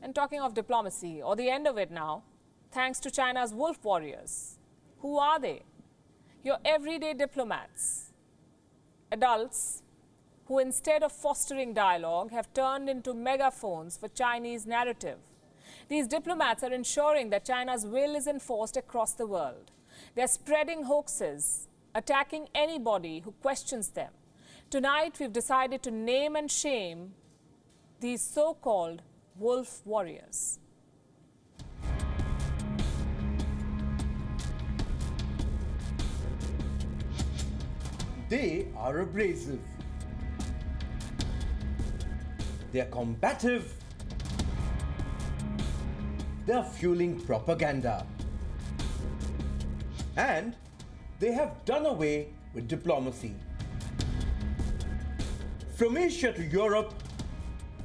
And talking of diplomacy, or the end of it now, thanks to China's wolf warriors. Who are they? Your everyday diplomats. Adults who, instead of fostering dialogue, have turned into megaphones for Chinese narrative. These diplomats are ensuring that China's will is enforced across the world. They're spreading hoaxes, attacking anybody who questions them. Tonight, we've decided to name and shame these so-called wolf warriors. They are abrasive. They are combative. They are fueling propaganda. And they have done away with diplomacy. From Asia to Europe,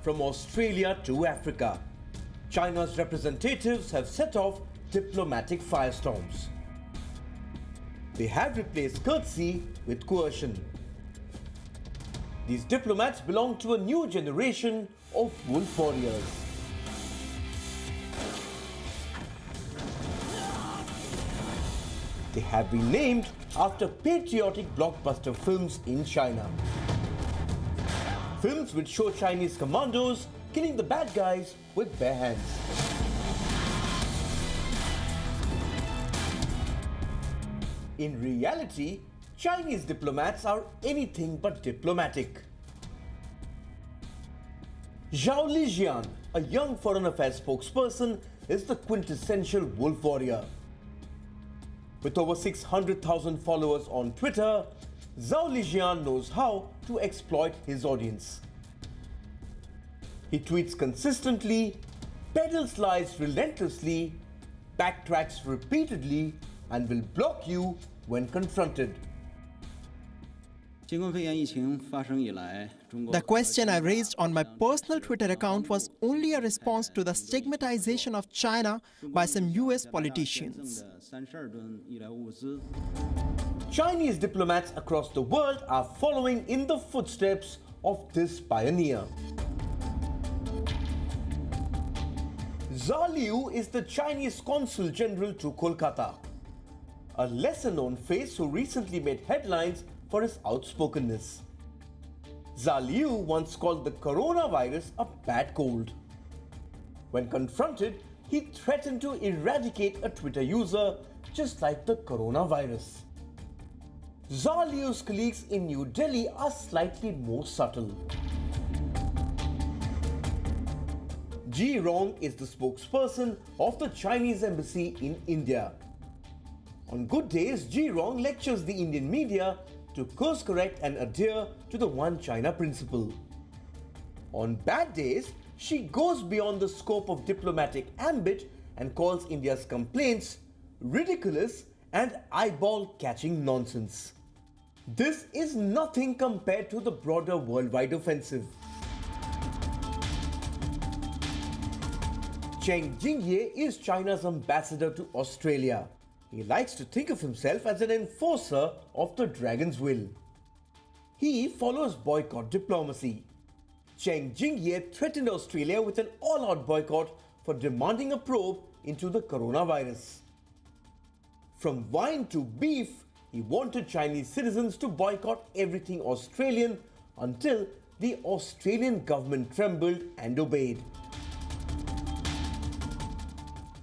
from Australia to Africa, China's representatives have set off diplomatic firestorms. They have replaced courtesy with coercion. These diplomats belong to a new generation of wolf warriors. They have been named after patriotic blockbuster films in China. Films which show Chinese commandos killing the bad guys with bare hands. In reality, Chinese diplomats are anything but diplomatic. Zhao Lijian, a young foreign affairs spokesperson, is the quintessential wolf warrior. With over 600,000 followers on Twitter, Zhao Lijian knows how to exploit his audience. He tweets consistently, peddles lies relentlessly, backtracks repeatedly, and will block you when confronted. The question I raised on my personal Twitter account was only a response to the stigmatization of China by some US politicians. Chinese diplomats across the world are following in the footsteps of this pioneer. Zhao Liu is the Chinese Consul General to Kolkata, a lesser-known face who recently made headlines for his outspokenness. Zhao Liu once called the coronavirus a bad cold. When confronted, he threatened to eradicate a Twitter user just like the coronavirus. Zhao Liu's colleagues in New Delhi are slightly more subtle. Ji Rong is the spokesperson of the Chinese embassy in India. On good days, Ji Rong lectures the Indian media to course correct and adhere to the One China principle. On bad days, she goes beyond the scope of diplomatic ambit and calls India's complaints ridiculous and eyeball-catching nonsense. This is nothing compared to the broader worldwide offensive. Cheng Jingye is China's ambassador to Australia. He likes to think of himself as an enforcer of the dragon's will. He follows boycott diplomacy. Cheng Jingye threatened Australia with an all-out boycott for demanding a probe into the coronavirus. From wine to beef, he wanted Chinese citizens to boycott everything Australian until the Australian government trembled and obeyed.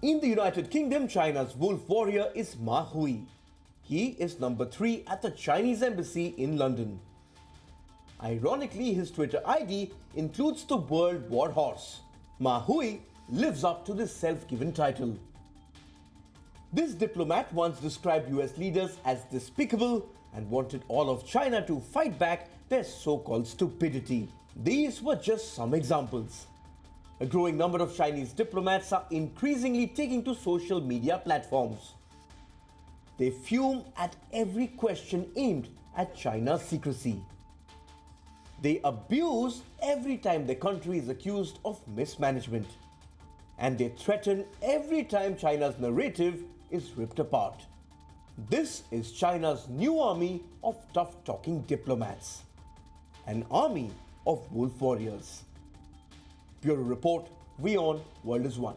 In the United Kingdom, China's wolf warrior is Ma Hui. He is number 3 at the Chinese embassy in London. Ironically, his Twitter ID includes the word war horse. Ma Hui lives up to this self-given title. This diplomat once described US leaders as despicable and wanted all of China to fight back their so-called stupidity. These were just some examples. A growing number of Chinese diplomats are increasingly taking to social media platforms. They fume at every question aimed at China's secrecy. They abuse every time their country is accused of mismanagement. And they threaten every time China's narrative is ripped apart. This is China's new army of tough-talking diplomats. An army of wolf warriors. Bureau Report, WION, World is One.